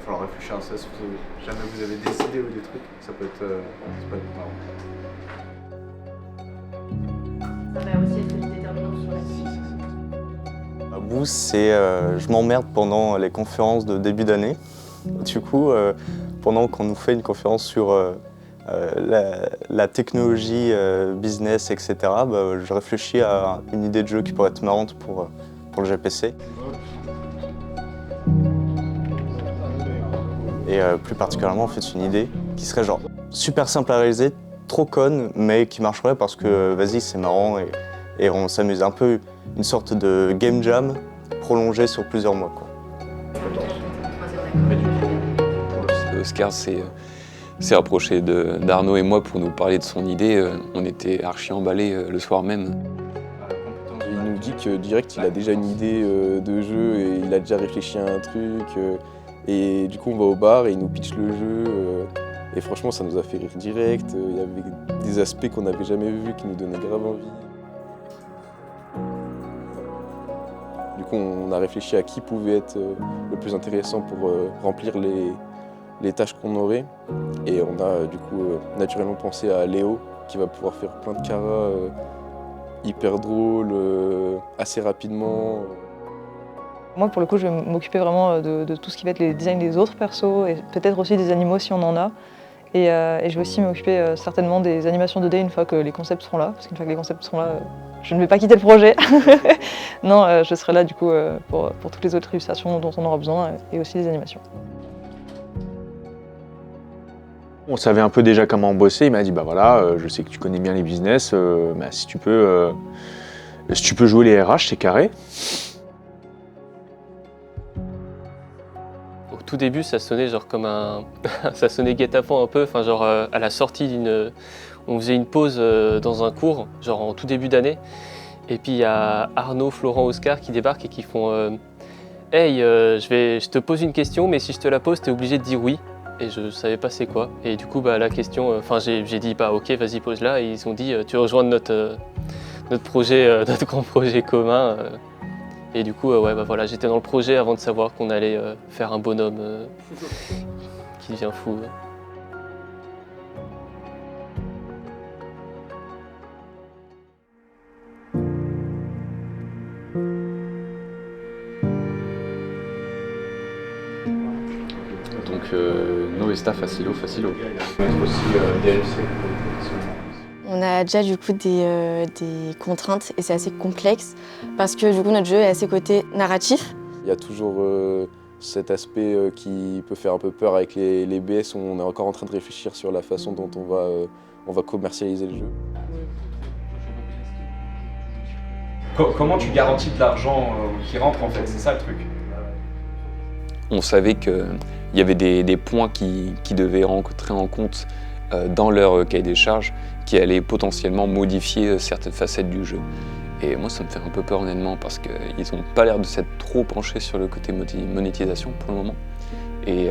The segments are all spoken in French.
falloir réfléchir à ça si jamais vous avez des idées ou des trucs, ça peut être marrant. Ça va aussi être déterminant sur la suite. À Boost, c'est je m'emmerde pendant les conférences de début d'année. Du coup, pendant qu'on nous fait une conférence sur la technologie, business, etc., je réfléchis à une idée de jeu qui pourrait être marrante pour le GPC. Et plus particulièrement, en fait, une idée qui serait genre super simple à réaliser, trop conne, mais qui marcherait parce que vas-y, c'est marrant et on s'amuse. Un peu une sorte de game jam prolongé sur plusieurs mois, quoi. Oscar s'est rapproché d'Arnaud et moi pour nous parler de son idée. On était archi emballés le soir même. Il nous dit que direct il a déjà une idée de jeu et il a déjà réfléchi à un truc. Et du coup on va au bar et il nous pitch le jeu. Et franchement ça nous a fait rire direct. Il y avait des aspects qu'on n'avait jamais vus qui nous donnaient grave envie. Du coup on a réfléchi à qui pouvait être le plus intéressant pour remplir les tâches qu'on aurait. Et on a du coup naturellement pensé à Léo qui va pouvoir faire plein de caras hyper drôles, assez rapidement. Moi, pour le coup, je vais m'occuper vraiment de tout ce qui va être les designs des autres persos et peut-être aussi des animaux si on en a. Et je vais aussi m'occuper certainement des animations 2D une fois que les concepts seront là. Parce qu'une fois que les concepts seront là, je ne vais pas quitter le projet. Non, je serai là du coup pour toutes les autres illustrations dont on aura besoin et aussi les animations. On savait un peu déjà comment bosser. Il m'a dit bah voilà, je sais que tu connais bien les business, si tu peux jouer les RH, c'est carré. Au tout début, ça sonnait genre comme ça sonnait guet-apens un peu, enfin genre à la sortie on faisait une pause dans un cours, genre en tout début d'année, et puis il y a Arnaud, Florent, Oscar qui débarquent et qui font hey, je te pose une question, mais si je te la pose, t'es obligé de dire oui. Et je savais pas c'est quoi. Et du coup, la question, j'ai dit bah ok, vas-y pose-la. Et ils ont dit tu rejoins notre projet, notre grand projet commun. Et du coup, voilà, j'étais dans le projet avant de savoir qu'on allait faire un bonhomme qui devient fou. Donc Noesta facilo. Mettre aussi DLC. On a déjà du coup des contraintes et c'est assez complexe parce que du coup notre jeu est assez côté narratif. Il y a toujours cet aspect qui peut faire un peu peur avec les BS où on est encore en train de réfléchir sur la façon dont on va commercialiser le jeu. Comment tu garantis de l'argent qui rentre en fait, c'est ça le truc. On savait qu'il y avait des points qui devaient rentrer en compte dans leur cahier des charges qui allaient potentiellement modifier certaines facettes du jeu. Et moi ça me fait un peu peur honnêtement parce qu'ils n'ont pas l'air de s'être trop penchés sur le côté monétisation pour le moment. Et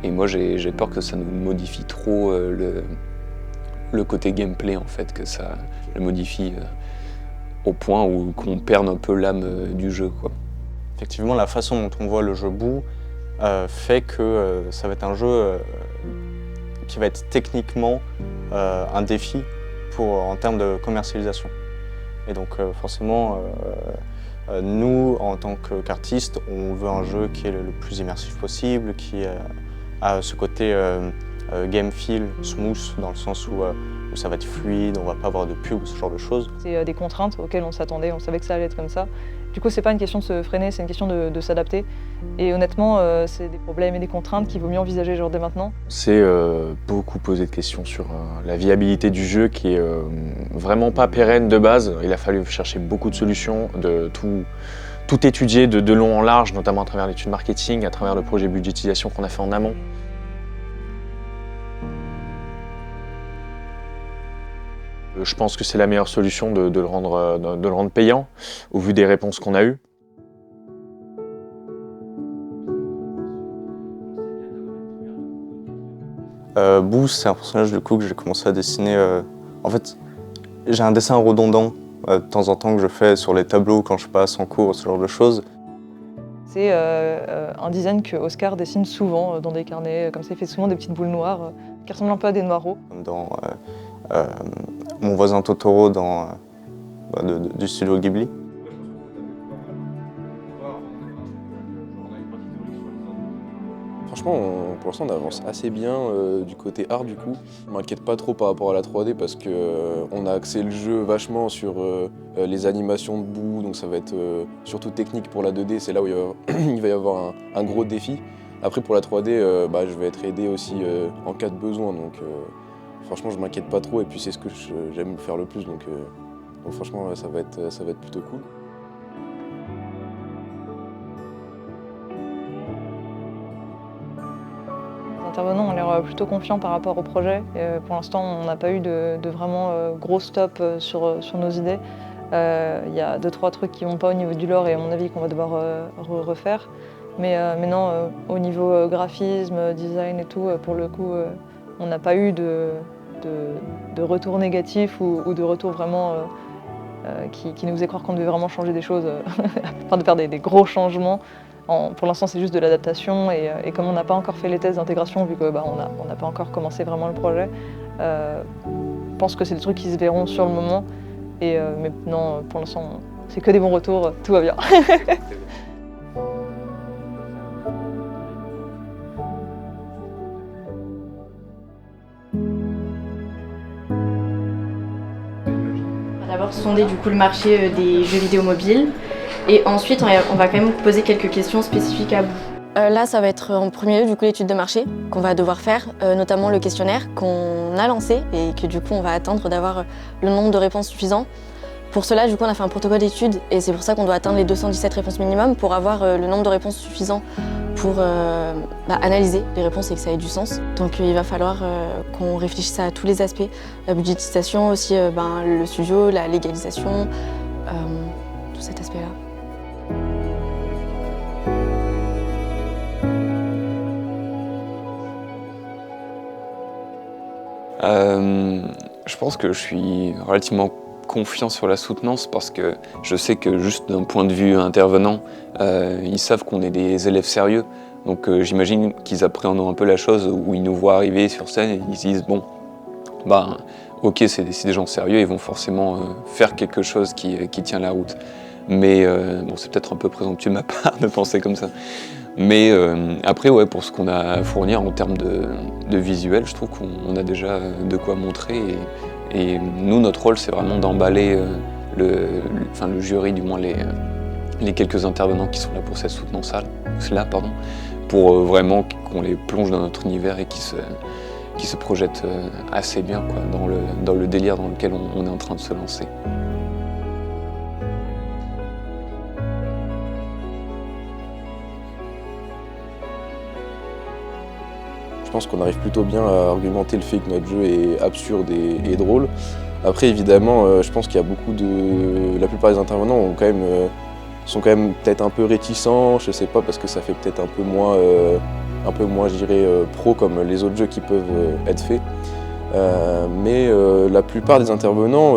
moi j'ai peur que ça nous modifie trop le côté gameplay en fait, que ça le modifie au point où qu'on perde un peu l'âme du jeu, quoi. Effectivement, la façon dont on voit le jeu Boo fait que ça va être un jeu qui va être techniquement un défi en termes de commercialisation. Et donc forcément, nous, en tant qu'artistes, on veut un jeu qui est le plus immersif possible, qui a ce côté game feel, smooth, dans le sens où ça va être fluide, on va pas avoir de pub, ce genre de choses. C'est des contraintes auxquelles on s'attendait, on savait que ça allait être comme ça. Du coup, c'est pas une question de se freiner, c'est une question de s'adapter. Et honnêtement, c'est des problèmes et des contraintes qu'il vaut mieux envisager genre dès maintenant. C'est beaucoup poser de questions sur la viabilité du jeu qui est vraiment pas pérenne de base. Il a fallu chercher beaucoup de solutions, de tout étudier de long en large, notamment à travers l'étude marketing, à travers le projet budgétisation qu'on a fait en amont. Je pense que c'est la meilleure solution de le rendre payant, au vu des réponses qu'on a eues. Boo, c'est un personnage du coup que j'ai commencé à dessiner. En fait, j'ai un dessin redondant de temps en temps que je fais sur les tableaux quand je passe en cours, ce genre de choses. C'est un design que Oscar dessine souvent dans des carnets, comme ça il fait souvent des petites boules noires qui ressemblent un peu à des noireaux. Dans Mon voisin Totoro du studio Ghibli. Franchement, pour l'instant, on avance assez bien du côté art du coup. Je m'inquiète pas trop par rapport à la 3D parce qu'on a axé le jeu vachement sur les animations de boue, donc ça va être surtout technique pour la 2D, c'est là où il va y avoir un gros défi. Après pour la 3D, je vais être aidé aussi en cas de besoin, donc franchement je m'inquiète pas trop et puis c'est ce que j'aime faire le plus, donc franchement ça va être plutôt cool. Les intervenants ont l'air plutôt confiants par rapport au projet. Pour l'instant, on n'a pas eu de vraiment gros stop sur nos idées. Il y a 2-3 trucs qui ne vont pas au niveau du lore et à mon avis qu'on va devoir refaire. Mais non, au niveau graphisme, design et tout, pour le coup, on n'a pas eu de retour négatif ou de retour vraiment qui nous faisait croire qu'on devait vraiment changer des choses, enfin de faire des gros changements. Pour l'instant, c'est juste de l'adaptation et comme on n'a pas encore fait les tests d'intégration, vu qu'on n'a pas encore commencé vraiment le projet, je pense que c'est des trucs qui se verront sur le moment. Mais non, pour l'instant, c'est que des bons retours, tout va bien. On va d'abord sonder du coup le marché des jeux vidéo mobiles. Et ensuite, on va quand même poser quelques questions spécifiques à vous. Là, ça va être en premier lieu du coup l'étude de marché qu'on va devoir faire, notamment le questionnaire qu'on a lancé et que du coup on va attendre d'avoir le nombre de réponses suffisant. Pour cela, du coup, on a fait un protocole d'étude et c'est pour ça qu'on doit atteindre les 217 réponses minimum pour avoir le nombre de réponses suffisant pour analyser les réponses et que ça ait du sens. Donc il va falloir qu'on réfléchisse à tous les aspects, la budgétisation aussi, le studio, la légalisation, tout cet aspect-là. Je pense que je suis relativement confiant sur la soutenance parce que je sais que juste d'un point de vue intervenant, ils savent qu'on est des élèves sérieux. Donc j'imagine qu'ils appréhendent un peu la chose où ils nous voient arriver sur scène et ils se disent bon, ok, c'est des gens sérieux, ils vont forcément faire quelque chose qui tient la route. Mais c'est peut-être un peu présomptueux de ma part de penser comme ça. Mais après, ouais, pour ce qu'on a à fournir en termes de visuel, je trouve qu'on a déjà de quoi montrer. Et nous, notre rôle, c'est vraiment d'emballer le jury, du moins les quelques intervenants qui sont là pour cette soutenance-là, pour vraiment qu'on les plonge dans notre univers et qui se projettent assez bien quoi, dans le délire dans lequel on est en train de se lancer. Je pense qu'on arrive plutôt bien à argumenter le fait que notre jeu est absurde et drôle. Après, évidemment, je pense qu'il y a la plupart des intervenants sont quand même peut-être un peu réticents, je sais pas, parce que ça fait peut-être un peu moins, je dirais, pro comme les autres jeux qui peuvent être faits. Mais la plupart des intervenants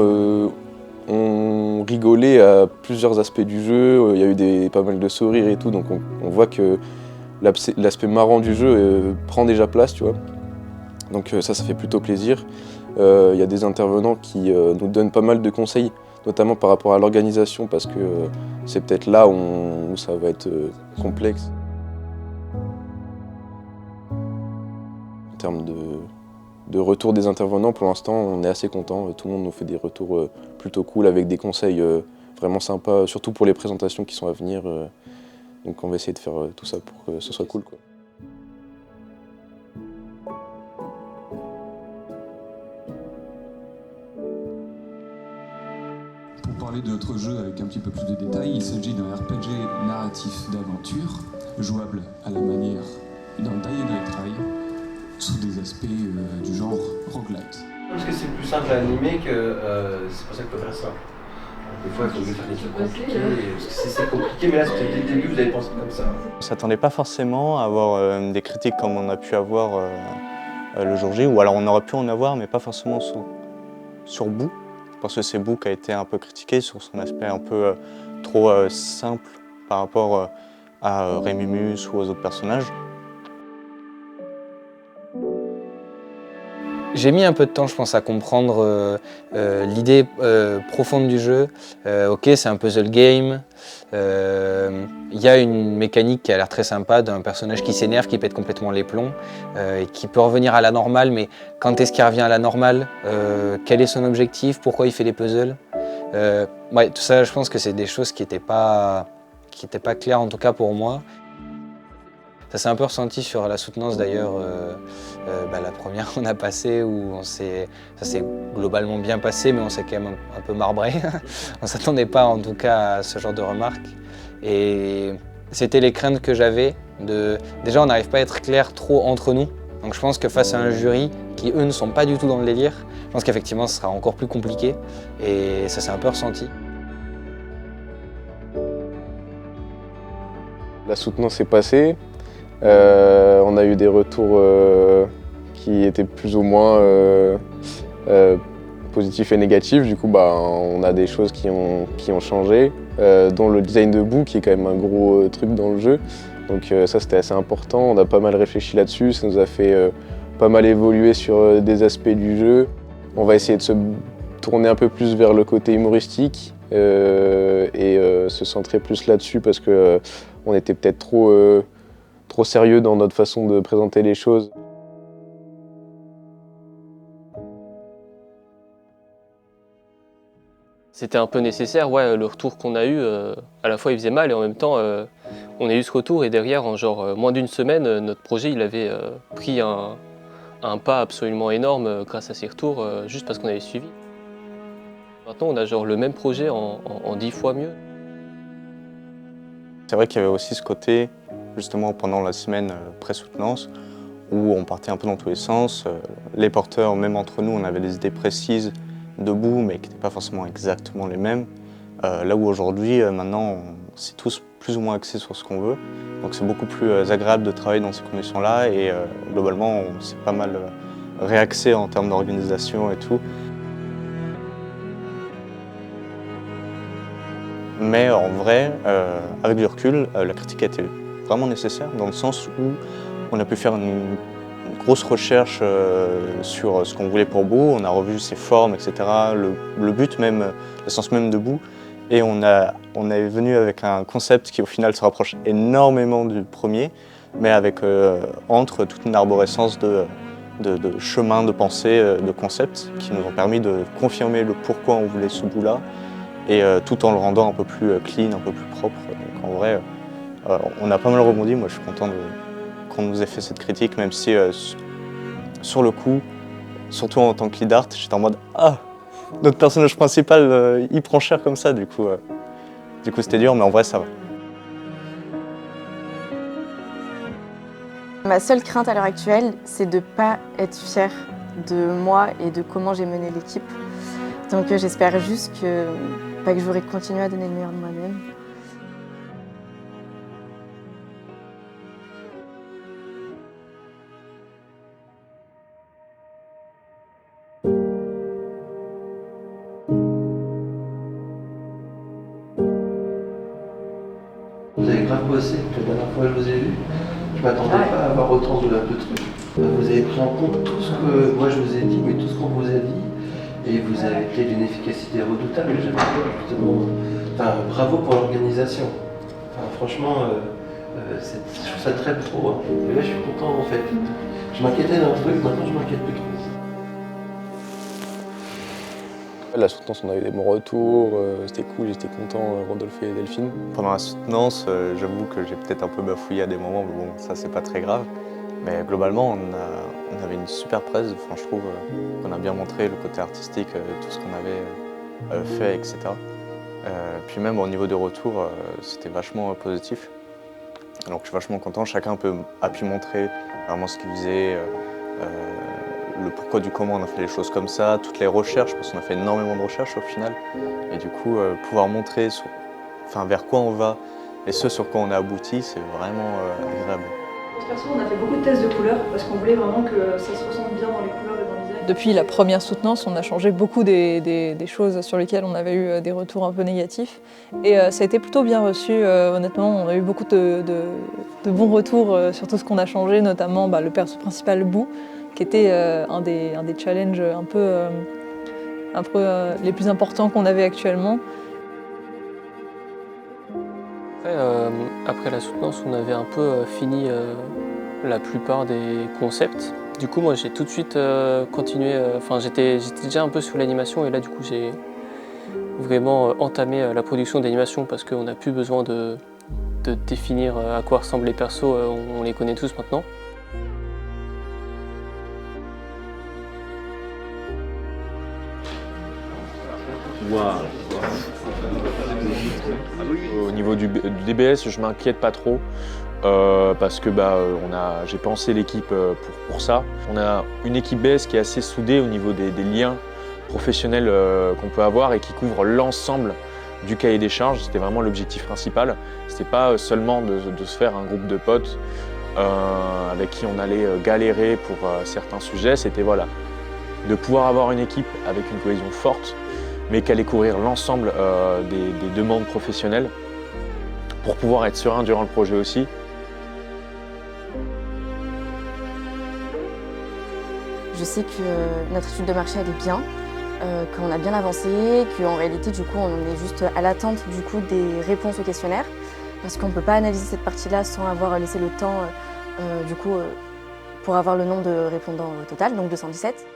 ont rigolé à plusieurs aspects du jeu. Il y a eu pas mal de sourires et tout, donc on voit que l'aspect marrant du jeu prend déjà place, tu vois. Donc ça fait plutôt plaisir. Il y a des intervenants qui nous donnent pas mal de conseils, notamment par rapport à l'organisation, parce que c'est peut-être là où ça va être complexe. En termes de retour des intervenants, pour l'instant, on est assez content. Tout le monde nous fait des retours plutôt cool, avec des conseils vraiment sympas, surtout pour les présentations qui sont à venir. Donc on va essayer de faire tout ça pour que ce soit cool, quoi. Pour parler de notre jeu avec un petit peu plus de détails, il s'agit d'un RPG narratif d'aventure, jouable à la manière d'un Die and Retry, sous des aspects du genre roguelite. Parce que c'est plus simple à animer que c'est pour ça qu'il faut faire ça. Des fois, il faut mieux faire des trucs compliqués, parce que c'est compliqué, mais là, c'était dès le début, vous avez pensé comme ça. On ne s'attendait pas forcément à avoir des critiques comme on a pu avoir le jour J, ou alors on aurait pu en avoir, mais pas forcément sur Boo, parce que c'est Boo qui a été un peu critiqué sur son aspect un peu trop simple par rapport à Rémumus ou aux autres personnages. J'ai mis un peu de temps, je pense, à comprendre l'idée profonde du jeu. Ok, c'est un puzzle game. Il y a une mécanique qui a l'air très sympa d'un personnage qui s'énerve, qui pète complètement les plombs et qui peut revenir à la normale. Mais quand est-ce qu'il revient à la normale? Quel est son objectif? Pourquoi il fait les puzzles? Ouais, tout ça, je pense que c'est des choses qui n'étaient pas claires, en tout cas pour moi. Ça s'est un peu ressenti sur la soutenance d'ailleurs, la première qu'on a passée où ça s'est globalement bien passé, mais on s'est quand même un peu marbré. On ne s'attendait pas en tout cas à ce genre de remarques. Et c'était les craintes que j'avais. Déjà, on n'arrive pas à être clair trop entre nous. Donc je pense que face à un jury qui, eux, ne sont pas du tout dans le délire, je pense qu'effectivement, ce sera encore plus compliqué. Et ça s'est un peu ressenti. La soutenance est passée. On a eu des retours qui étaient plus ou moins positifs et négatifs. Du coup, on a des choses qui ont changé, dont le design de boue, qui est quand même un gros truc dans le jeu. Donc ça, c'était assez important. On a pas mal réfléchi là-dessus. Ça nous a fait pas mal évoluer sur des aspects du jeu. On va essayer de se tourner un peu plus vers le côté humoristique et se centrer plus là-dessus parce que on était peut-être trop sérieux dans notre façon de présenter les choses. C'était un peu nécessaire, ouais, le retour qu'on a eu, à la fois il faisait mal et en même temps on a eu ce retour et derrière en genre moins d'une semaine, notre projet il avait pris un pas absolument énorme grâce à ces retours, juste parce qu'on avait suivi. Maintenant on a genre le même projet en 10 fois mieux. C'est vrai qu'il y avait aussi ce côté, justement pendant la semaine pré-soutenance, où on partait un peu dans tous les sens. Les porteurs, même entre nous, on avait des idées précises debout, mais qui n'étaient pas forcément exactement les mêmes. Là où aujourd'hui, maintenant, on s'est tous plus ou moins axés sur ce qu'on veut. Donc c'est beaucoup plus agréable de travailler dans ces conditions-là et globalement, on s'est pas mal réaxé en termes d'organisation et tout. Mais en vrai, avec du recul, la critique a été vraiment nécessaire dans le sens où on a pu faire une grosse recherche sur ce qu'on voulait pour Boue. On a revu ses formes, etc., le but même, l'essence même de Boue. Et on est venu avec un concept qui au final se rapproche énormément du premier, mais avec entre toute une arborescence de chemins, de pensée, de concepts qui nous ont permis de confirmer le pourquoi on voulait ce Boue-là. Et tout en le rendant un peu plus clean, un peu plus propre. Donc en vrai, on a pas mal rebondi. Moi, je suis content qu'on nous ait fait cette critique, même si sur le coup, surtout en tant que lead art, j'étais en mode « Ah, notre personnage principal, il prend cher comme ça ». Du coup, c'était dur, mais en vrai, ça va. Ma seule crainte à l'heure actuelle, c'est de ne pas être fière de moi et de comment j'ai mené l'équipe. Donc j'espère juste que j'aurai continué à donner le meilleur de moi-même. Vous avez grave bossé, la dernière fois que je vous ai vu, je m'attendais pas à avoir autant de trucs. Vous avez pris en compte tout ce que moi je vous ai dit, mais tout ce qu'on vous a dit. Et vous avez été d'une efficacité redoutable, j'aime bien justement. Enfin, bravo pour l'organisation. Enfin, franchement, je trouve ça très pro. Hein. Et là, je suis content en fait. Je m'inquiétais d'un truc, maintenant je m'inquiète plus trop. La soutenance, on a eu des bons retours, c'était cool, j'étais content, Rodolphe et Delphine. Pendant la soutenance, j'avoue que j'ai peut-être un peu bafouillé à des moments, mais bon, ça c'est pas très grave. Mais globalement, on avait une super presse, enfin, je trouve qu'on a bien montré le côté artistique, tout ce qu'on avait fait, etc. Puis même au niveau des retours, c'était vachement positif. Donc je suis vachement content, chacun a pu montrer vraiment ce qu'il faisait, le pourquoi du comment on a fait les choses comme ça, toutes les recherches, parce qu'on a fait énormément de recherches au final. Et du coup, pouvoir montrer vers quoi on va et ce sur quoi on a abouti, c'est vraiment agréable. Perso, on a fait beaucoup de tests de couleurs parce qu'on voulait vraiment que ça se ressente bien dans les couleurs et dans le design. Depuis la première soutenance, on a changé beaucoup des choses sur lesquelles on avait eu des retours un peu négatifs. Et ça a été plutôt bien reçu, honnêtement. On a eu beaucoup de bons retours sur tout ce qu'on a changé, notamment le perso principal Boo, qui était un des challenges un peu les plus importants qu'on avait actuellement. Après la soutenance, on avait un peu fini la plupart des concepts. Du coup, moi, j'ai tout de suite continué. J'étais déjà un peu sous l'animation et là, du coup, j'ai vraiment entamé la production d'animation parce qu'on n'a plus besoin de définir à quoi ressemblent les persos. On les connaît tous maintenant. Au niveau du DBS, je m'inquiète pas trop parce que j'ai pensé l'équipe pour ça. On a une équipe BS qui est assez soudée au niveau des liens professionnels qu'on peut avoir et qui couvre l'ensemble du cahier des charges. C'était vraiment l'objectif principal. C'était pas seulement de se faire un groupe de potes avec qui on allait galérer pour certains sujets. C'était de pouvoir avoir une équipe avec une cohésion forte, mais qui allait couvrir l'ensemble des demandes professionnelles pour pouvoir être serein durant le projet aussi. Je sais que notre étude de marché elle est bien, qu'on a bien avancé, qu'en réalité du coup on est juste à l'attente du coup des réponses au questionnaire, parce qu'on ne peut pas analyser cette partie-là sans avoir laissé le temps pour avoir le nombre de répondants au total, donc 217.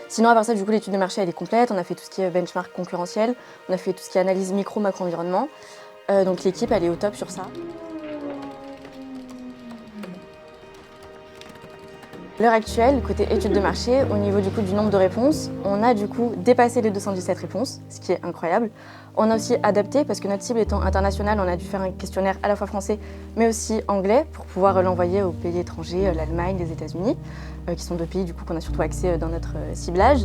Sinon, à part ça, du coup, l'étude de marché, elle est complète. On a fait tout ce qui est benchmark concurrentiel. On a fait tout ce qui est analyse micro-macro-environnement. Donc l'équipe, elle est au top sur ça. À l'heure actuelle, côté étude de marché, au niveau du coup du nombre de réponses, on a du coup dépassé les 217 réponses, ce qui est incroyable. On a aussi adapté, parce que notre cible étant internationale, on a dû faire un questionnaire à la fois français, mais aussi anglais, pour pouvoir l'envoyer aux pays étrangers, l'Allemagne, les États-Unis, qui sont deux pays du coup qu'on a surtout accès dans notre ciblage.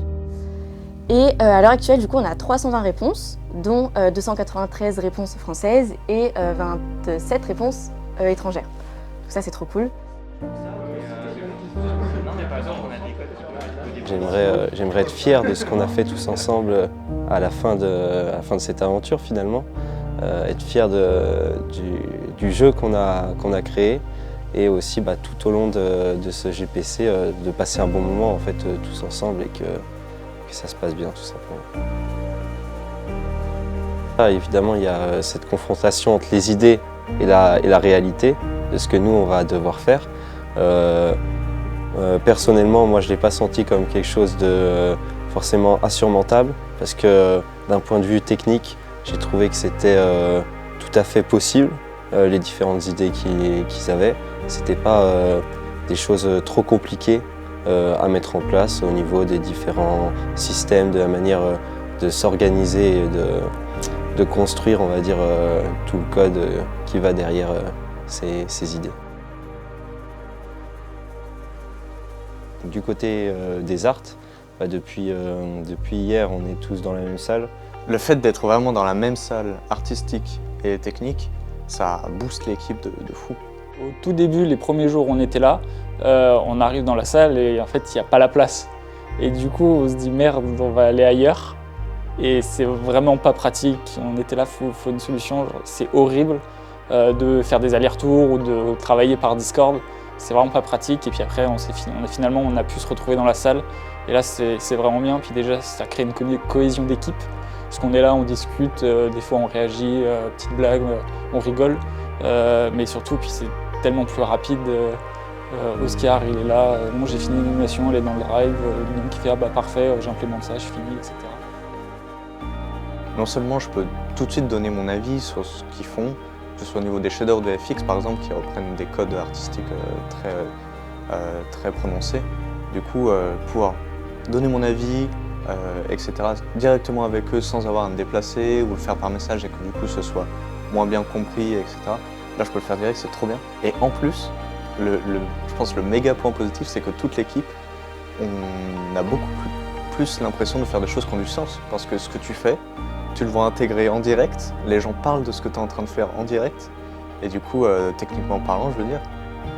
Et à l'heure actuelle, du coup, on a 320 réponses, dont 293 réponses françaises et 27 réponses étrangères. Donc ça, c'est trop cool. J'aimerais être fier de ce qu'on a fait tous ensemble à la fin de cette aventure finalement. Être fier du jeu qu'on a créé et aussi tout au long de ce GPC de passer un bon moment en fait tous ensemble et que ça se passe bien tout simplement. Évidemment, il y a cette confrontation entre les idées et la réalité de ce que nous on va devoir faire. Personnellement, moi je ne l'ai pas senti comme quelque chose de forcément insurmontable parce que d'un point de vue technique, j'ai trouvé que c'était tout à fait possible, les différentes idées qu'ils avaient. Ce n'était pas des choses trop compliquées à mettre en place au niveau des différents systèmes, de la manière de s'organiser et de construire, on va dire, tout le code qui va derrière ces idées. Du côté des arts, depuis hier, on est tous dans la même salle. Le fait d'être vraiment dans la même salle artistique et technique, ça booste l'équipe de fou. Au tout début, les premiers jours, on était là, on arrive dans la salle et en fait, il n'y a pas la place. Et du coup, on se dit merde, on va aller ailleurs. Et c'est vraiment pas pratique. On était là, faut une solution. C'est horrible de faire des allers-retours ou de travailler par Discord. C'est vraiment pas pratique. Et puis après, on a pu se retrouver dans la salle. Et là, c'est vraiment bien. Puis déjà, ça crée une cohésion d'équipe. Parce qu'on est là, on discute, des fois on réagit, petites blagues, on rigole. Mais surtout, puis c'est tellement plus rapide. Oscar, il est là. Moi, j'ai fini l'animation, elle est dans le drive. Donc il fait parfait, j'implémente ça, je finis, etc. Non seulement je peux tout de suite donner mon avis sur ce qu'ils font, que ce soit au niveau des shaders de FX par exemple, qui reprennent des codes artistiques très prononcés. Du coup, pouvoir donner mon avis, etc. directement avec eux sans avoir à me déplacer ou le faire par message et que du coup ce soit moins bien compris, etc. Là je peux le faire direct, c'est trop bien. Et en plus, je pense le méga point positif, c'est que toute l'équipe, on a beaucoup plus l'impression de faire des choses qui ont du sens. Parce que ce que tu fais, tu le vois intégrer en direct, les gens parlent de ce que tu es en train de faire en direct, et du coup, techniquement parlant, je veux dire,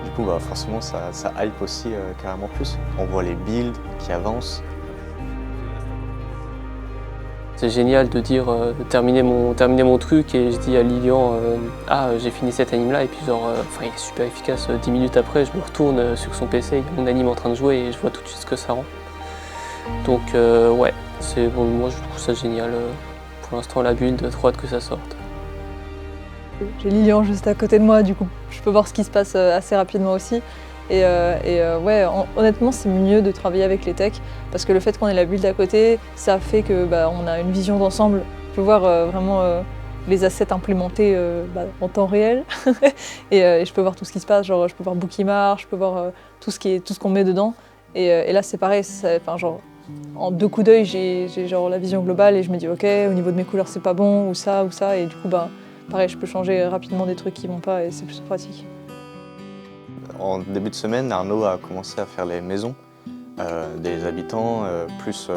du coup, bah, forcément, ça hype aussi carrément plus. On voit les builds qui avancent. C'est génial de dire terminer mon truc et je dis à Lilian j'ai fini cet anime là et puis genre il est super efficace. 10 minutes après je me retourne sur son PC, il y a mon anime en train de jouer et je vois tout de suite ce que ça rend. Donc ouais, moi je trouve ça génial. Pour l'instant la build, trop hâte que ça sorte. J'ai Lilian juste à côté de moi, du coup je peux voir ce qui se passe assez rapidement aussi. Ouais, honnêtement, c'est mieux de travailler avec les techs parce que le fait qu'on ait la build à côté, ça fait que on a une vision d'ensemble. Je peux voir vraiment les assets implémentés en temps réel et je peux voir tout ce qui se passe. Genre, je peux voir Bookimar, je peux voir tout ce qu'on met dedans. Et là, c'est pareil. En 2 coups d'œil, j'ai genre la vision globale et je me dis ok, au niveau de mes couleurs, c'est pas bon ou ça et du coup, pareil, je peux changer rapidement des trucs qui vont pas et c'est plus pratique. En début de semaine, Arnaud a commencé à faire les maisons des habitants, plus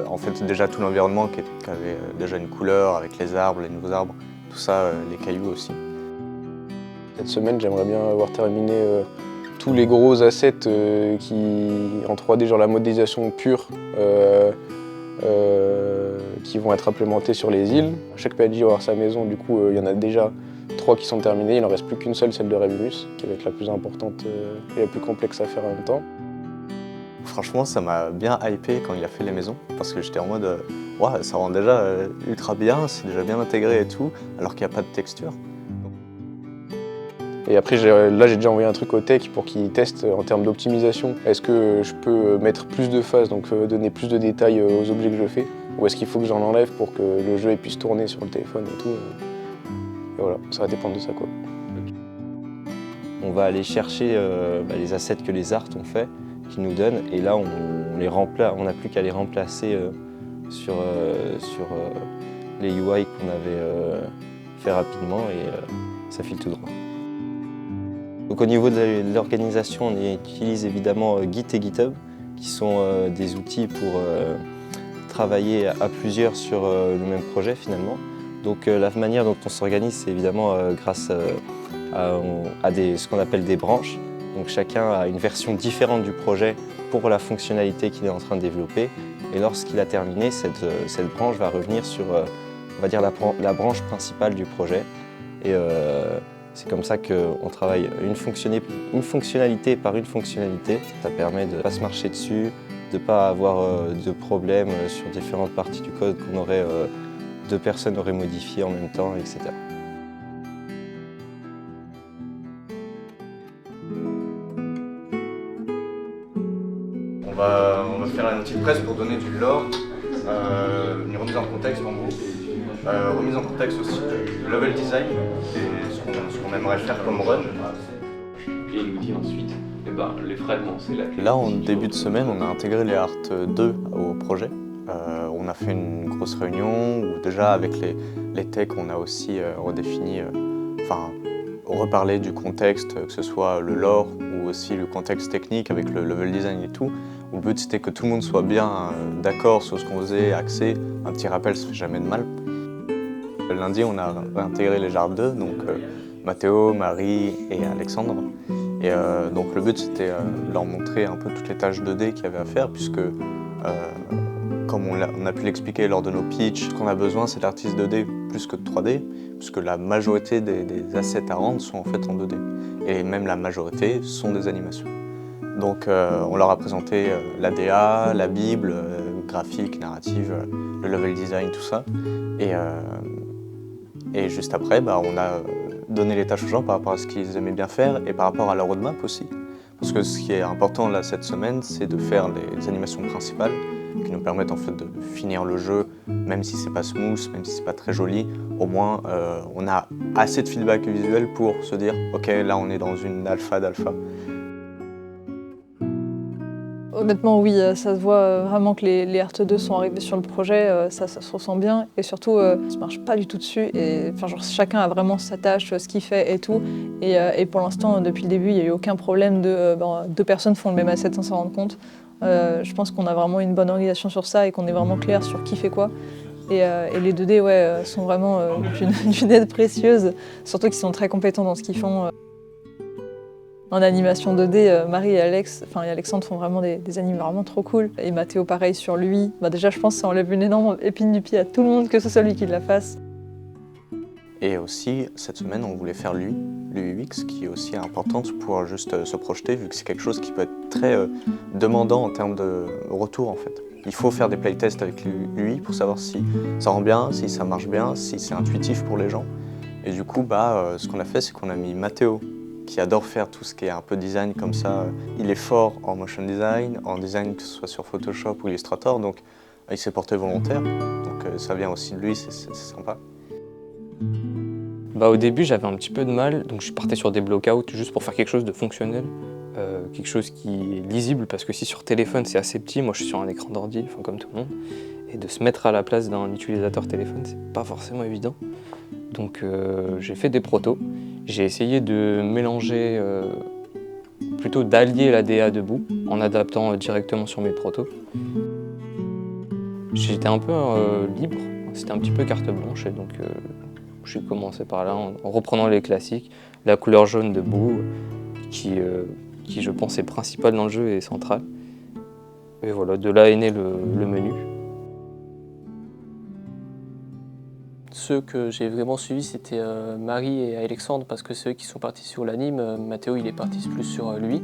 en fait déjà tout l'environnement qui avait déjà une couleur avec les arbres, les nouveaux arbres, tout ça, les cailloux aussi. Cette semaine, j'aimerais bien avoir terminé tous les gros assets en 3D, genre la modélisation pure, qui vont être implémentés sur les îles. Chaque PNJ va avoir sa maison, du coup il y en a déjà 3 qui sont terminés, il n'en reste plus qu'une seule, celle de Rémus, qui va être la plus importante et la plus complexe à faire en même temps. Franchement, ça m'a bien hypé quand il a fait les maisons, parce que j'étais en mode ouais, ça rend déjà ultra bien, c'est déjà bien intégré et tout, alors qu'il n'y a pas de texture. Et après, là, j'ai déjà envoyé un truc au tech pour qu'ils testent en termes d'optimisation. Est-ce que je peux mettre plus de phases, donc donner plus de détails aux objets que je fais, ou est-ce qu'il faut que j'en enlève pour que le jeu puisse tourner sur le téléphone et tout. Et voilà, ça va dépendre de ça, quoi. On va aller chercher les assets que les arts ont fait, qu'ils nous donnent, et là on n'a plus qu'à les remplacer sur les UI qu'on avait fait rapidement et ça file tout droit. Donc au niveau de l'organisation, on utilise évidemment Git et GitHub, qui sont des outils pour travailler à plusieurs sur le même projet finalement. Donc la manière dont on s'organise, c'est évidemment grâce à ce qu'on appelle des branches. Donc chacun a une version différente du projet pour la fonctionnalité qu'il est en train de développer. Et lorsqu'il a terminé, cette branche va revenir sur on va dire la branche principale du projet. Et c'est comme ça qu'on travaille une fonctionnalité par une fonctionnalité. Ça permet de ne pas se marcher dessus, de ne pas avoir de problèmes sur différentes parties du code qu'on aurait 2 personnes auraient modifié en même temps, etc. On va faire une petite presse pour donner du lore, une remise en contexte en gros, remise en contexte aussi du level design et ce qu'on aimerait faire comme run. Et il nous dit ensuite les fragments, c'est là. Là, en début de semaine, on a intégré les Art 2 au projet. On a fait une grosse réunion où déjà avec les techs, on a aussi redéfini, reparlé du contexte, que ce soit le lore ou aussi le contexte technique avec le level design et tout. Le but c'était que tout le monde soit bien d'accord sur ce qu'on faisait, axé. Un petit rappel, ça fait jamais de mal. Lundi, on a intégré les Art 2, donc Mathéo, Marie et Alexandre. Et donc le but c'était de leur montrer un peu toutes les tâches 2D qu'il y avait à faire, puisque comme on a pu l'expliquer lors de nos pitchs, ce qu'on a besoin c'est d'artistes 2D plus que de 3D, puisque la majorité des assets à rendre sont en fait en 2D. Et même la majorité sont des animations. Donc on leur a présenté l'ADA, la Bible, graphique, narrative, le level design, tout ça. Et juste après, on a donné les tâches aux gens par rapport à ce qu'ils aimaient bien faire et par rapport à leur roadmap aussi. Parce que ce qui est important là cette semaine, c'est de faire les animations principales qui nous permettent en fait de finir le jeu, même si c'est pas smooth, même si c'est pas très joli. Au moins, on a assez de feedback visuel pour se dire ok, là on est dans une alpha d'alpha. Honnêtement, oui, ça se voit vraiment que les Art 2 sont arrivés sur le projet, ça se ressent bien et surtout, ça ne marche pas du tout dessus. Et, chacun a vraiment sa tâche, ce qu'il fait et tout. Et pour l'instant, depuis le début, il n'y a eu aucun problème de 2 personnes font le même asset sans s'en rendre compte. Je pense qu'on a vraiment une bonne organisation sur ça et qu'on est vraiment clair sur qui fait quoi. Et les 2D sont vraiment d'une aide précieuse, surtout qu'ils sont très compétents dans ce qu'ils font. En animation 2D, Marie et Alexandre font vraiment des animes vraiment trop cool. Et Mathéo, pareil sur lui. Déjà, je pense que ça enlève une énorme épine du pied à tout le monde, que ce soit lui qui la fasse. Et aussi, cette semaine, on voulait faire l'UX, qui est aussi importante pour juste se projeter, vu que c'est quelque chose qui peut être très demandant en termes de retour, en fait. Il faut faire des playtests avec l'UI pour savoir si ça rend bien, si ça marche bien, si c'est intuitif pour les gens. Et du coup, ce qu'on a fait, c'est qu'on a mis Mathéo, qui adore faire tout ce qui est un peu design comme ça. Il est fort en motion design, en design que ce soit sur Photoshop ou Illustrator, donc il s'est porté volontaire. Donc ça vient aussi de lui, c'est sympa. Au début, j'avais un petit peu de mal, donc je partais sur des blockouts juste pour faire quelque chose de fonctionnel, quelque chose qui est lisible, parce que si sur téléphone c'est assez petit, moi je suis sur un écran d'ordi, comme tout le monde, et de se mettre à la place d'un utilisateur téléphone, c'est pas forcément évident. Donc j'ai fait des protos, j'ai essayé de mélanger, plutôt d'allier la DA de Boo en adaptant directement sur mes protos. J'étais un peu libre, c'était un petit peu carte blanche, et donc j'ai commencé par là en reprenant les classiques, la couleur jaune de Boo, qui je pense est principale dans le jeu et centrale. Et voilà, de là est né le menu. Ceux que j'ai vraiment suivis, c'était Marie et Alexandre, parce que c'est eux qui sont partis sur l'anime. Mathéo, il est parti plus sur lui.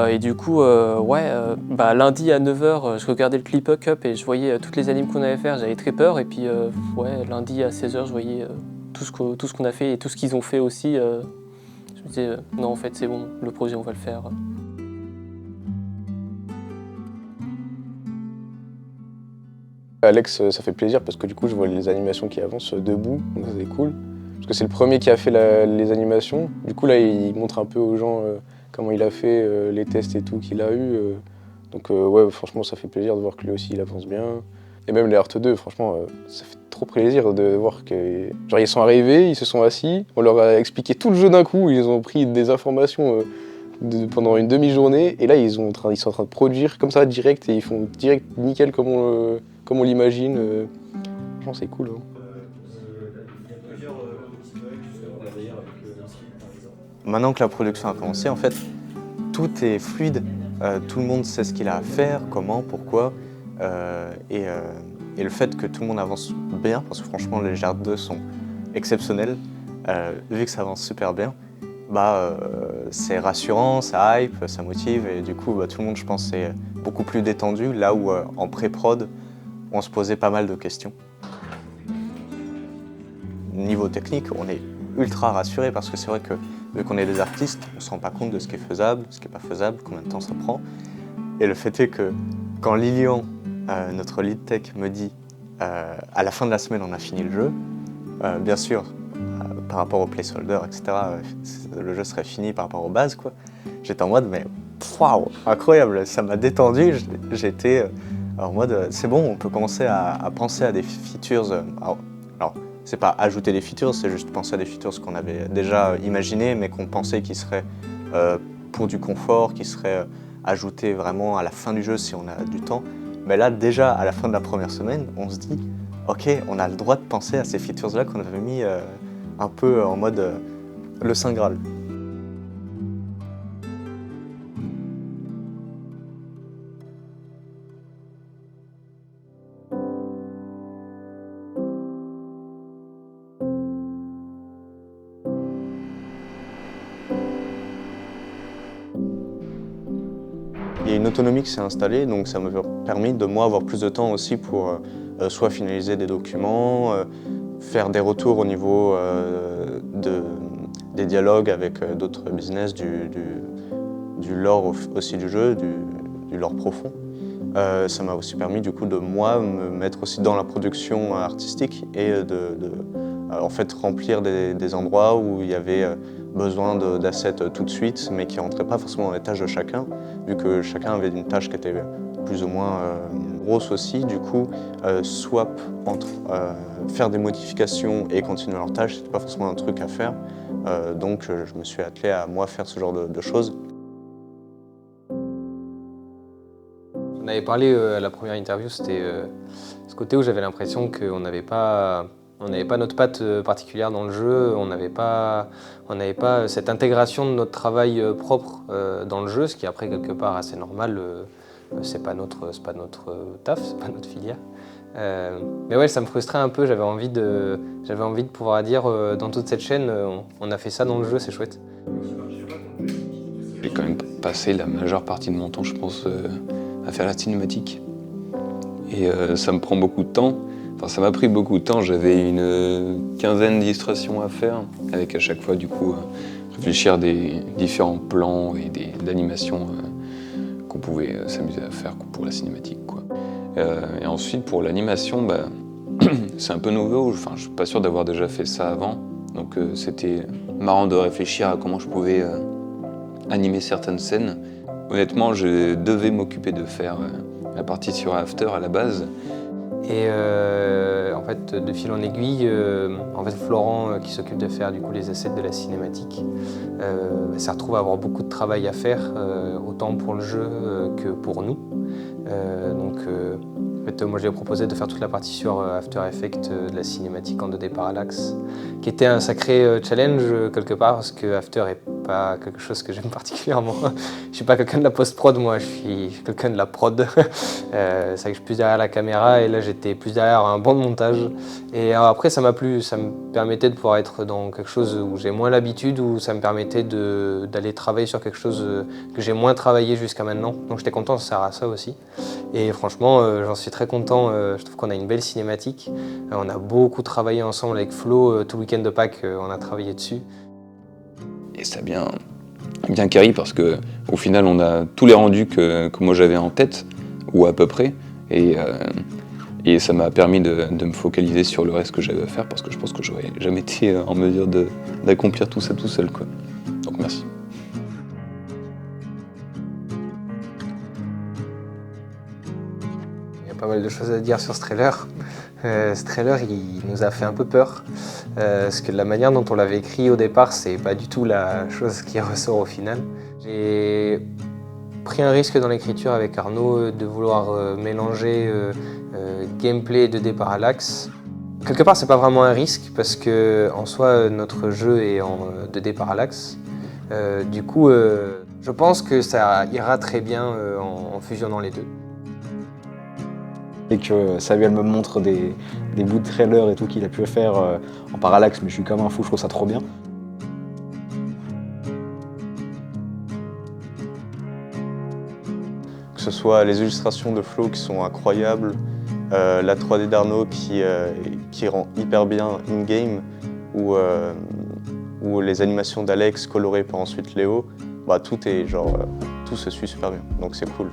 Et du coup, lundi à 9h, je regardais le Clip Up et je voyais toutes les animes qu'on allait faire, j'avais très peur. Et puis, lundi à 16h, je voyais tout ce qu'on a fait et tout ce qu'ils ont fait aussi. Je me disais, non, en fait, c'est bon, le projet, on va le faire. Alex, ça fait plaisir parce que du coup, je vois les animations qui avancent debout, donc c'est cool. Parce que c'est le premier qui a fait les animations. Du coup, là, il montre un peu aux gens comment il a fait, les tests et tout qu'il a eu. Donc, franchement, ça fait plaisir de voir que lui aussi, il avance bien. Et même les Art 2, franchement, ça fait trop plaisir de voir que... Genre, ils sont arrivés, ils se sont assis, on leur a expliqué tout le jeu d'un coup, ils ont pris des informations pendant une demi-journée, et là, ils sont en train de produire comme ça, direct, et ils font direct nickel comme on l'imagine. Franchement, c'est cool. Hein. Maintenant que la production a commencé, en fait, tout est fluide. Tout le monde sait ce qu'il a à faire, comment, pourquoi. Et le fait que tout le monde avance bien, parce que franchement, les GR2 sont exceptionnels, vu que ça avance super bien, c'est rassurant, ça hype, ça motive. Et du coup, tout le monde, je pense, est beaucoup plus détendu, là où en pré-prod, on se posait pas mal de questions. Niveau technique, on est ultra rassuré parce que c'est vrai que vu qu'on est des artistes, on ne se rend pas compte de ce qui est faisable, ce qui n'est pas faisable, combien de temps ça prend. Et le fait est que quand Lilian, notre lead tech, me dit à la fin de la semaine on a fini le jeu, bien sûr, par rapport au placeholder, etc., le jeu serait fini par rapport aux bases, quoi. J'étais en mode, mais waouh, incroyable, ça m'a détendu, j'étais en mode, c'est bon, on peut commencer à penser à des features. Alors, c'est pas ajouter des features, c'est juste penser à des features qu'on avait déjà imaginées, mais qu'on pensait qu'ils seraient pour du confort, qui seraient ajoutés vraiment à la fin du jeu si on a du temps. Mais là, déjà, à la fin de la première semaine, on se dit, ok, on a le droit de penser à ces features-là qu'on avait mis un peu en mode le Saint Graal. Il y a une autonomie qui s'est installée, donc ça m'a permis de moi avoir plus de temps aussi pour soit finaliser des documents, faire des retours au niveau des dialogues avec d'autres business, du lore aussi du jeu, du lore profond. Ça m'a aussi permis du coup de moi me mettre aussi dans la production artistique et en fait remplir des endroits où il y avait besoin d'assets tout de suite, mais qui ne rentraient pas forcément dans les tâches de chacun, vu que chacun avait une tâche qui était plus ou moins grosse aussi. Du coup, swap entre faire des modifications et continuer leur tâche, c'était pas forcément un truc à faire. Donc je me suis attelé à moi faire ce genre de choses. On avait parlé à la première interview, c'était ce côté où j'avais l'impression qu'on n'avait pas On n'avait pas notre patte particulière dans le jeu, on n'avait pas cette intégration de notre travail propre dans le jeu, ce qui est après quelque part assez normal. C'est pas notre taf, c'est pas notre filière. Mais ouais, ça me frustrait un peu, j'avais envie de pouvoir dire dans toute cette chaîne, on a fait ça dans le jeu, c'est chouette. J'ai quand même passé la majeure partie de mon temps, je pense, à faire la cinématique. Et ça me prend beaucoup de temps. Enfin, ça m'a pris beaucoup de temps. J'avais une quinzaine d'illustrations à faire, avec à chaque fois, du coup, réfléchir des différents plans et d'animations qu'on pouvait s'amuser à faire pour la cinématique, quoi. Et ensuite, pour l'animation, c'est un peu nouveau. Enfin, je suis pas sûr d'avoir déjà fait ça avant. Donc, c'était marrant de réfléchir à comment je pouvais animer certaines scènes. Honnêtement, je devais m'occuper de faire la partie sur After à la base. Et en fait, de fil en aiguille, Florent, qui s'occupe de faire du coup les assets de la cinématique, s'est retrouvé à avoir beaucoup de travail à faire, autant pour le jeu que pour nous. Moi, je lui ai proposé de faire toute la partie sur After Effects de la cinématique en 2D parallaxe, qui était un sacré challenge quelque part, parce que After est pas quelque chose que j'aime particulièrement. Je suis pas quelqu'un de la post-prod, moi, je suis quelqu'un de la prod. C'est vrai que je suis plus derrière la caméra, et là j'étais plus derrière un banc de montage. Et après, ça m'a plu, ça me permettait de pouvoir être dans quelque chose où j'ai moins l'habitude, où ça me permettait d'aller travailler sur quelque chose que j'ai moins travaillé jusqu'à maintenant. Donc j'étais content, ça sert à ça aussi. Et franchement, j'en suis très content. Je trouve qu'on a une belle cinématique. On a beaucoup travaillé ensemble avec Flo. Tout le week-end de Pâques, on a travaillé dessus. Et ça a bien carré parce qu'au final, on a tous les rendus que moi j'avais en tête, ou à peu près. Et ça m'a permis de me focaliser sur le reste que j'avais à faire, parce que je pense que j'aurais jamais été en mesure d'accomplir tout ça tout seul, quoi. Donc merci. Pas mal de choses à dire sur ce trailer. Ce trailer, il nous a fait un peu peur, parce que la manière dont on l'avait écrit au départ, c'est pas du tout la chose qui ressort au final. J'ai pris un risque dans l'écriture avec Arnaud de vouloir mélanger gameplay et 2D parallaxe. Quelque part, c'est pas vraiment un risque, parce que en soi, notre jeu est en 2D parallaxe. Du coup, je pense que ça ira très bien en fusionnant les deux. Et que Samuel me montre des bouts de trailer et tout qu'il a pu faire en parallaxe, mais je suis comme un fou, je trouve ça trop bien. Que ce soit les illustrations de Flo qui sont incroyables, la 3D d'Arnaud qui rend hyper bien in-game, ou les animations d'Alex colorées par ensuite Léo, tout se suit super bien, donc c'est cool.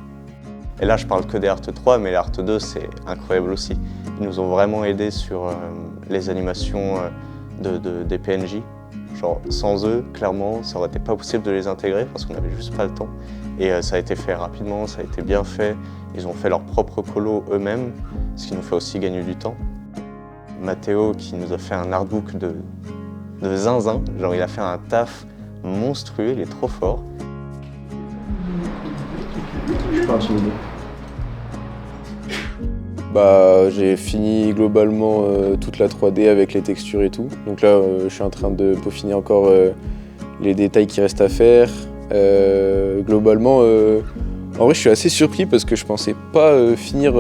Et là, je parle que des Art 3, mais les Art 2, c'est incroyable aussi. Ils nous ont vraiment aidés sur les animations des PNJ. Genre, sans eux, clairement, ça aurait été pas possible de les intégrer parce qu'on n'avait juste pas le temps. Et ça a été fait rapidement, ça a été bien fait. Ils ont fait leur propre colo eux-mêmes, ce qui nous fait aussi gagner du temps. Mathéo, qui nous a fait un artbook de zinzin. Genre, il a fait un taf monstrueux, il est trop fort. Je suis pas intimidé. J'ai fini globalement toute la 3D avec les textures et tout. Donc là, je suis en train de peaufiner encore les détails qui restent à faire. Globalement, en vrai, je suis assez surpris parce que je pensais pas finir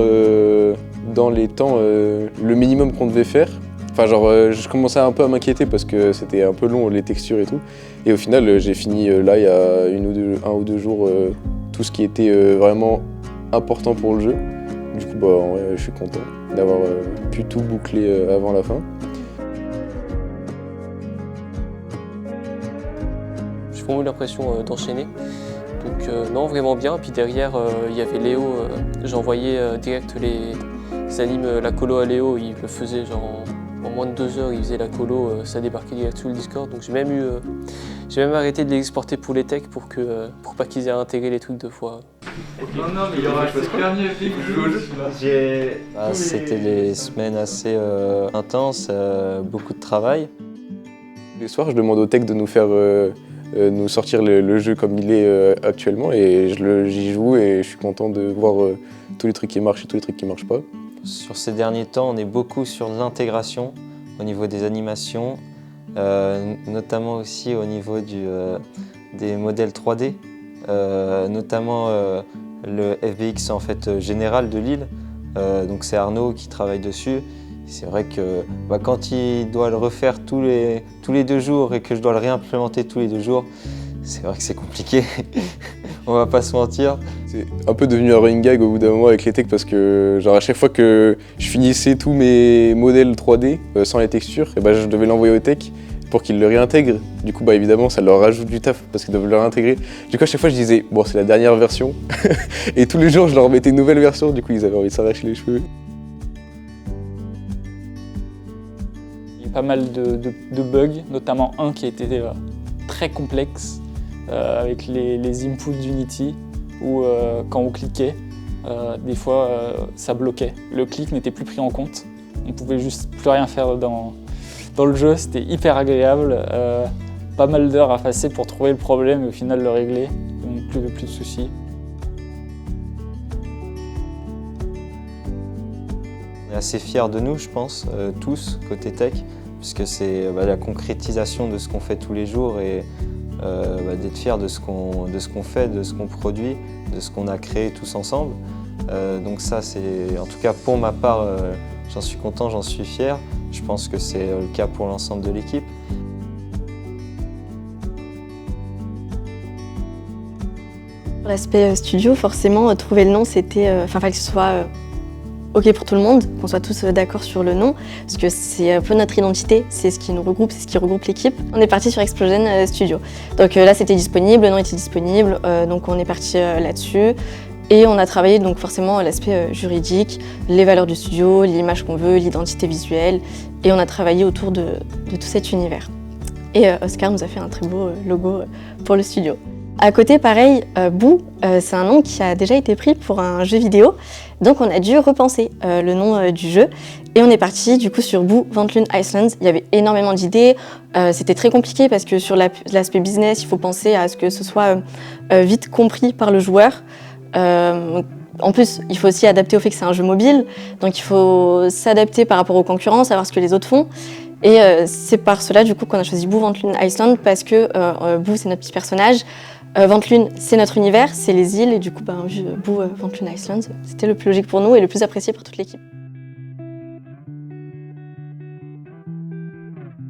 dans les temps le minimum qu'on devait faire. Enfin, je commençais un peu à m'inquiéter parce que c'était un peu long, les textures et tout. Et au final, j'ai fini là, il y a un ou deux jours, tout ce qui était vraiment important pour le jeu. Du coup, en vrai, je suis content d'avoir pu tout boucler avant la fin. J'ai vraiment eu l'impression d'enchaîner. Donc non, vraiment bien. Puis derrière, il y avait Léo. J'ai envoyé direct les animes, la colo à Léo. Il le faisait genre en moins de 2 heures. Il faisait la colo, ça débarquait direct sur le Discord. Donc j'ai même arrêté de les exporter pour les techs pour pas qu'ils aient à intégrer les trucs 2 fois. Non, mais il y aura super mieux fait que jouer au jeu. C'était des semaines assez intenses, beaucoup de travail. Les soirs, je demande aux techs de nous faire nous sortir le jeu comme il est actuellement, et j'y joue et je suis content de voir tous les trucs qui marchent et tous les trucs qui marchent pas. Sur ces derniers temps, on est beaucoup sur l'intégration. au niveau des animations, notamment aussi au niveau des modèles 3D, notamment le FBX en fait, général de Lille. Donc c'est Arnaud qui travaille dessus. C'est vrai que quand il doit le refaire tous les 2 jours et que je dois le réimplémenter tous les 2 jours, c'est vrai que c'est compliqué, on va pas se mentir. C'est un peu devenu un running gag au bout d'un moment avec les techs parce que genre à chaque fois que je finissais tous mes modèles 3D sans les textures, et je devais l'envoyer aux techs pour qu'ils le réintègrent. Du coup évidemment ça leur rajoute du taf parce qu'ils doivent le réintégrer. Du coup à chaque fois je disais bon c'est la dernière version et tous les jours je leur mettais une nouvelle version, du coup ils avaient envie de s'arracher les cheveux. Il y a pas mal de bugs, notamment un qui a été très complexe avec les inputs d'Unity où quand on cliquait, des fois ça bloquait. Le clic n'était plus pris en compte, on pouvait juste plus rien faire dans le jeu, c'était hyper agréable. Pas mal d'heures à passer pour trouver le problème et au final le régler, donc plus de soucis. On est assez fiers de nous, je pense, tous, côté tech, puisque c'est la concrétisation de ce qu'on fait tous les jours et d'être fiers de ce qu'on fait, de ce qu'on produit, de ce qu'on a créé tous ensemble. Donc ça, c'est, en tout cas pour ma part, j'en suis content, j'en suis fier. Je pense que c'est le cas pour l'ensemble de l'équipe. Pour l'aspect studio, forcément, trouver le nom, c'était, fallait que ce soit OK pour tout le monde, qu'on soit tous d'accord sur le nom, parce que c'est un peu notre identité, c'est ce qui nous regroupe, c'est ce qui regroupe l'équipe. On est parti sur Explosion Studio. Donc là, c'était disponible, le nom était disponible, donc on est parti là-dessus. Et on a travaillé donc forcément l'aspect juridique, les valeurs du studio, l'image qu'on veut, l'identité visuelle. Et on a travaillé autour de tout cet univers. Et Oscar nous a fait un très beau logo pour le studio. À côté, pareil, Boo, c'est un nom qui a déjà été pris pour un jeu vidéo. Donc on a dû repenser le nom du jeu. Et on est parti du coup sur Boo Ventlune Islands. Il y avait énormément d'idées. C'était très compliqué parce que sur l'aspect business, il faut penser à ce que ce soit vite compris par le joueur. En plus, il faut aussi adapter au fait que c'est un jeu mobile, donc il faut s'adapter par rapport aux concurrents, savoir ce que les autres font. Et c'est par cela du coup qu'on a choisi Boo Ventlune Island parce que Boo c'est notre petit personnage, Ventlune c'est notre univers, c'est les îles et du coup Boo Ventlune Island c'était le plus logique pour nous et le plus apprécié par toute l'équipe.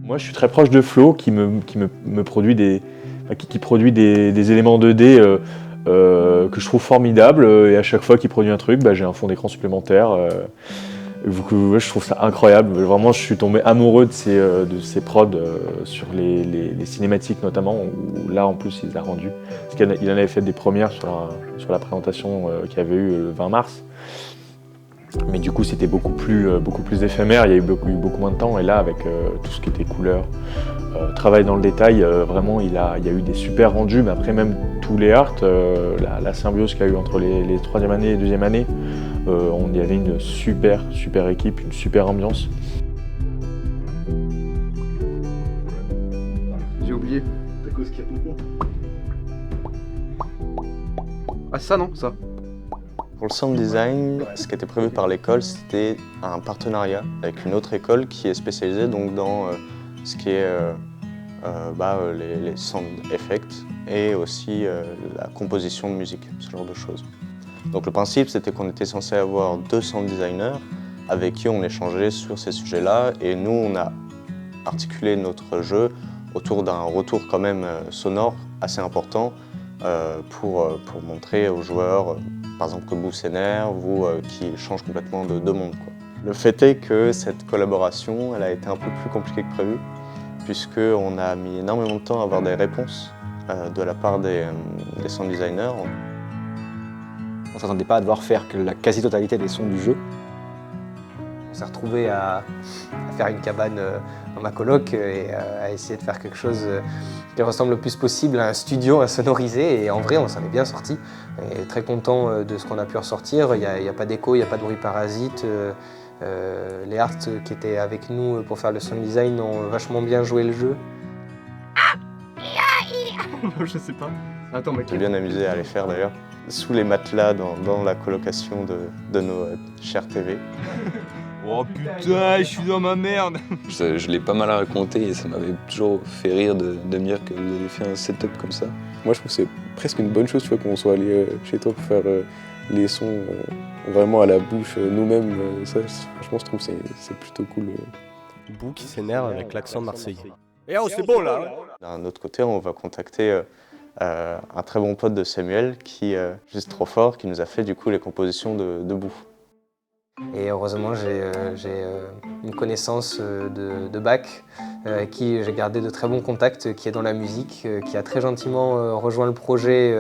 Moi je suis très proche de Flo qui me produit qui produit des éléments 2D que je trouve formidable et à chaque fois qu'il produit un truc, j'ai un fond d'écran supplémentaire. Je trouve ça incroyable. Vraiment, je suis tombé amoureux de ces prods sur les cinématiques notamment, où là en plus il les a rendus. Parce qu'il en avait fait des premières sur la présentation qu'il y avait eu le 20 mars. Mais du coup c'était beaucoup plus éphémère, il y a eu beaucoup moins de temps et là avec tout ce qui était couleur, travail dans le détail, vraiment il y a eu des super rendus, mais après même tous les arts, la symbiose qu'il y a eu entre les 3e année et 2e année, il y avait une super équipe, une super ambiance. J'ai oublié. À cause qu'il y a pompon. Ah ça non, ça. Pour le sound design, ce qui était prévu par l'école, c'était un partenariat avec une autre école qui est spécialisée donc dans ce qui est les sound effects et aussi la composition de musique, ce genre de choses. Donc le principe, c'était qu'on était censé avoir 2 sound designers avec qui on échangeait sur ces sujets-là et nous, on a articulé notre jeu autour d'un retour quand même sonore assez important pour montrer aux joueurs par exemple que Boo s'énerve ou qui change complètement de monde, quoi. Le fait est que cette collaboration, elle a été un peu plus compliquée que prévu, puisqu'on a mis énormément de temps à avoir des réponses de la part des sound designers. On ne s'attendait pas à devoir faire que la quasi-totalité des sons du jeu. On s'est retrouvé à faire une cabane dans ma coloc et à essayer de faire quelque chose qui ressemble le plus possible à un studio insonorisé. Et en vrai, on s'en est bien sorti. Et très content de ce qu'on a pu ressortir. Il n'y a pas d'écho, il n'y a pas de bruit parasite. Les arts qui étaient avec nous pour faire le sound design ont vachement bien joué le jeu. Je sais pas. Attends, mais j'ai bien amusé à les faire d'ailleurs, sous les matelas dans la colocation de nos chers TV. Oh putain, je suis dans ma merde. Je l'ai pas mal raconté et ça m'avait toujours fait rire de me dire que vous avez fait un setup comme ça. Moi je trouve que c'est presque une bonne chose, tu vois, qu'on soit allé chez toi pour faire les sons vraiment à la bouche nous-mêmes. Ça, franchement, je trouve que c'est plutôt cool. Bou qui s'énerve avec l'accent marseillais. Eh oh, c'est bon là. D'un autre côté, on va contacter un très bon pote de Samuel qui, juste trop fort, qui nous a fait du coup les compositions de Bou. Et heureusement, j'ai une connaissance de Bac avec qui j'ai gardé de très bons contacts, qui est dans la musique, qui a très gentiment rejoint le projet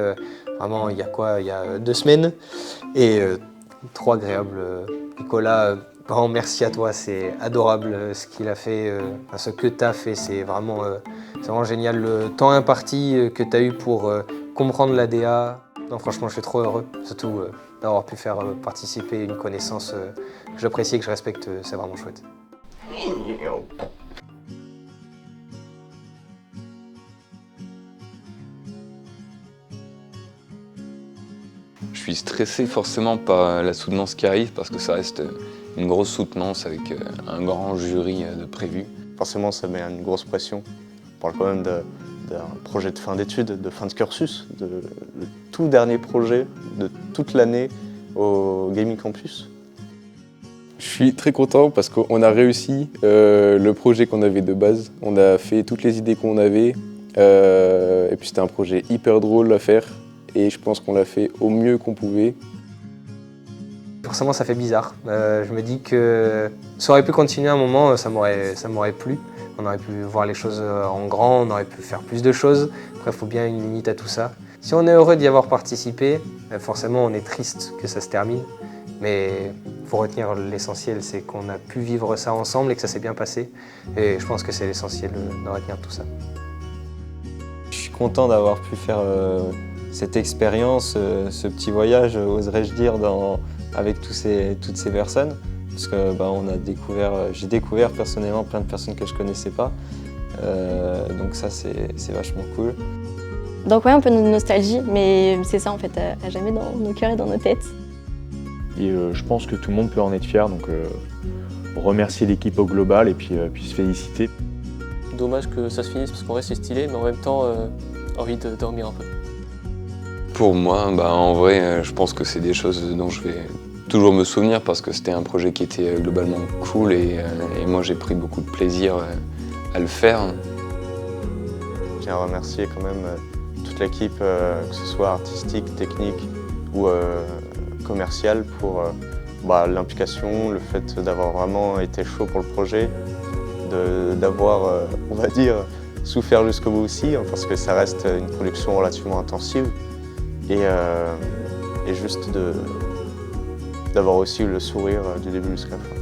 vraiment il y a 2 semaines. Et trop agréable. Nicolas, grand merci à toi, c'est adorable ce qu'il a fait, ce que tu as fait, c'est vraiment génial. Le temps imparti que tu as eu pour comprendre la DA. Non, franchement, je suis trop heureux, surtout d'avoir pu faire participer une connaissance que j'apprécie et que je respecte, c'est vraiment chouette. Je suis stressé forcément par la soutenance qui arrive parce que ça reste une grosse soutenance avec un grand jury de prévu. Forcément, ça met une grosse pression. On parle quand même d'un projet de fin d'études, de fin de cursus, le tout dernier projet de toute l'année au Gaming Campus. Je suis très content parce qu'on a réussi le projet qu'on avait de base. On a fait toutes les idées qu'on avait et puis c'était un projet hyper drôle à faire et je pense qu'on l'a fait au mieux qu'on pouvait. Forcément, ça fait bizarre. Je me dis que ça aurait pu continuer un moment, ça m'aurait plu. On aurait pu voir les choses en grand, on aurait pu faire plus de choses. Après, il faut bien une limite à tout ça. Si on est heureux d'y avoir participé, forcément, on est triste que ça se termine. Mais il faut retenir l'essentiel, c'est qu'on a pu vivre ça ensemble et que ça s'est bien passé. Et je pense que c'est l'essentiel de retenir tout ça. Je suis content d'avoir pu faire cette expérience, ce petit voyage, oserais-je dire, avec toutes ces personnes. Parce que j'ai découvert personnellement plein de personnes que je ne connaissais pas. Donc ça, c'est vachement cool. Donc ouais, un peu de nostalgie, mais c'est ça en fait, à jamais dans nos cœurs et dans nos têtes. Et je pense que tout le monde peut en être fier, donc remercier l'équipe au global et puis se féliciter. Dommage que ça se finisse parce qu'en vrai c'est stylé, mais en même temps, envie de dormir un peu. Pour moi, en vrai, je pense que c'est des choses dont je vais toujours me souvenir parce que c'était un projet qui était globalement cool et moi j'ai pris beaucoup de plaisir à le faire. Je tiens à remercier quand même toute l'équipe, que ce soit artistique, technique ou commerciale, pour l'implication, le fait d'avoir vraiment été chaud pour le projet, d'avoir, on va dire, souffert jusqu'au bout aussi, hein, parce que ça reste une production relativement intensive. Et juste d'avoir aussi eu le sourire du début jusqu'à la fin.